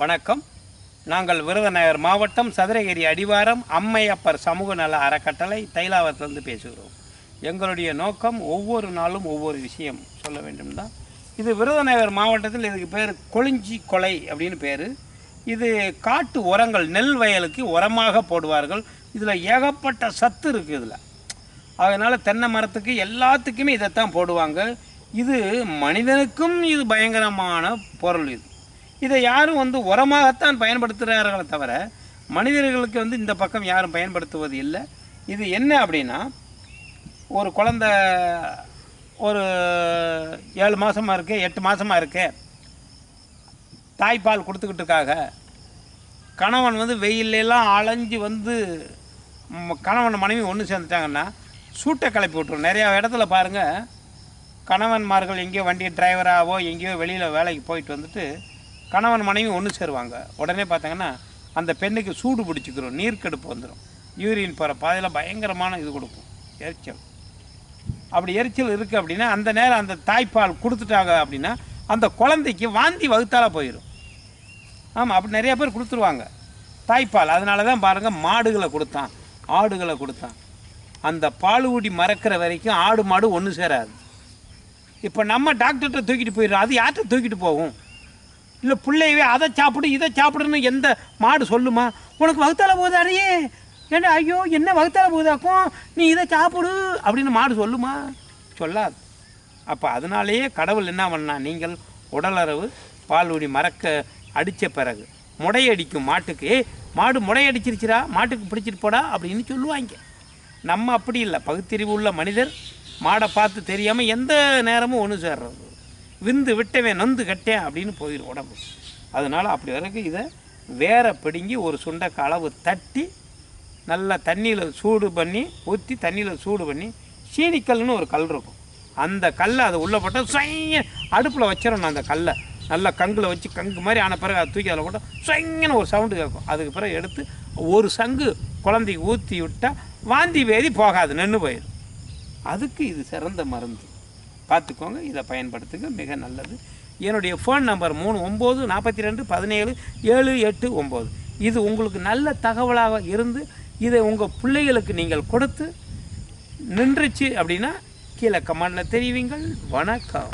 வணக்கம். நாங்கள் விருதுநகர் மாவட்டம் சதுரகிரி அடிவாரம் அம்மையப்பர் சமூக நல அறக்கட்டளை தைலாவரத்திலிருந்து பேசுகிறோம். எங்களுடைய நோக்கம் ஒவ்வொரு நாளும் ஒவ்வொரு விஷயம் சொல்ல வேண்டும் தான். இது விருதுநகர் மாவட்டத்தில் இதுக்கு பேர் கொளிஞ்சி கொலை அப்படின்னு பேர். இது காட்டு உரங்கள், நெல் வயலுக்கு உரமாக போடுவார்கள். இதில் ஏகப்பட்ட சத்து இருக்குது இதில். அதனால் தென்னை மரத்துக்கு எல்லாத்துக்குமே இதைத்தான் போடுவாங்க. இது மனிதனுக்கும் இது பயங்கரமான பொருள். இதை யாரும் உரமாகத்தான் பயன்படுத்துகிறார்களே தவிர மனிதர்களுக்கு இந்த பக்கம் யாரும் பயன்படுத்துவது இல்லை. இது என்ன அப்படின்னா, ஒரு குழந்தை ஒரு 7 மாதமாக இருக்குது, 8 மாதமாக இருக்கு, தாய்ப்பால் கொடுத்துக்கிட்டுருக்காக கணவன் வெயிலெல்லாம் அலைஞ்சு கணவன் மனைவி ஒன்று சேர்ந்துட்டாங்கன்னா சூட்டை கிளப்பி விட்டுரும். நிறையா இடத்துல பாருங்கள், கணவன்மார்கள் எங்கேயோ வண்டி டிரைவராகவோ எங்கேயோ வெளியில் வேலைக்கு போயிட்டு வந்துட்டு கணவன் மனைவி ஒன்று சேருவாங்க. உடனே பார்த்தாங்கன்னா அந்த பெண்ணுக்கு சூடு பிடிச்சிக்கிறோம், நீர்க்கெடுப்பு வந்துடும், யூரின் போகிற பாதையில் பயங்கரமான இது கொடுக்கும், எரிச்சல். அப்படி எரிச்சல் இருக்குது அப்படின்னா அந்த நேரம் அந்த தாய்ப்பால் கொடுத்துட்டாங்க அப்படின்னா அந்த குழந்தைக்கு வாந்தி வகுத்தால போயிடும். ஆமாம், அப்படி நிறைய பேர் கொடுத்துருவாங்க தாய்ப்பால். அதனால தான் பாருங்கள், மாடுகளை கொடுத்தான், ஆடுகளை கொடுத்தான். அந்த பாலுகுடி மறக்கிற வரைக்கும் ஆடு மாடு ஒன்று சேராது. இப்போ நம்ம டாக்டர்கிட்ட தூக்கிட்டு போயிடுறோம், அது யார்கிட்ட தூக்கிட்டு போகும்? இல்லை பிள்ளையவே அதை சாப்பிடு இதை சாப்பிடுன்னு எந்த மாடு சொல்லுமா? உனக்கு வகுத்தால போகுதாடையே, ஏன்னா ஐயோ என்ன வகுத்தால போகுதாக்கும், நீ இதை சாப்பிடு அப்படின்னு மாடு சொல்லுமா? சொல்லாது. அப்போ அதனாலேயே கடவுள் என்ன பண்ணா, நீங்கள் உடலளவு பாலுடி மறக்க அடித்த பிறகு முடையடிக்கும் மாட்டுக்கு, மாடு முடையடிச்சிருச்சுரா, மாட்டுக்கு பிடிச்சிட்டு போடா அப்படின்னு சொல்லுவாங்க. நம்ம அப்படி இல்லை, பகுத்தறிவு உள்ள மனிதர். மாடை பார்த்து தெரியாமல் எந்த நேரமும் ஒன்று சேர்றது, விந்து விட்டவன் நொந்து கட்டேன் அப்படின்னு போயிடும் உடம்பு. அதனால் அப்படி வரைக்கும் இதை வேற பிடுங்கி ஒரு சுண்டைக்கு அளவு தட்டி நல்லா தண்ணியில் சூடு பண்ணி ஊற்றி, தண்ணியில் சூடு பண்ணி, சீனிக்கல்னு ஒரு கல் இருக்கும், அந்த கல்லை அதை உள்ளே போட்டால் சொய்ய அடுப்பில் வச்சிடணும். அந்த கல்லை நல்லா கங்கில் வச்சு, கங்கு மாதிரி ஆன பிறகு அதை தூக்கி அதில் போட்டால் சொய்ங்கன்னு ஒரு சவுண்டு கேட்கும். அதுக்கு பிறகு எடுத்து ஒரு சங்கு குழந்தைக்கு ஊற்றி விட்டால் வாந்தி வேதி போகாது, நின்று போயிடும். அதுக்கு இது சிறந்த மருந்து. பார்த்துக்கோங்க, இதை பயன்படுத்துங்க, மிக நல்லது. என்னுடைய ஃபோன் நம்பர் 3942177789. இது உங்களுக்கு நல்ல தகவலாக இருந்து இதை உங்கள் பிள்ளைகளுக்கு நீங்கள் கொடுத்து நின்றுச்சு அப்படின்னா கீழே கமெண்டில் தெரிவிங்கள். வணக்கம்.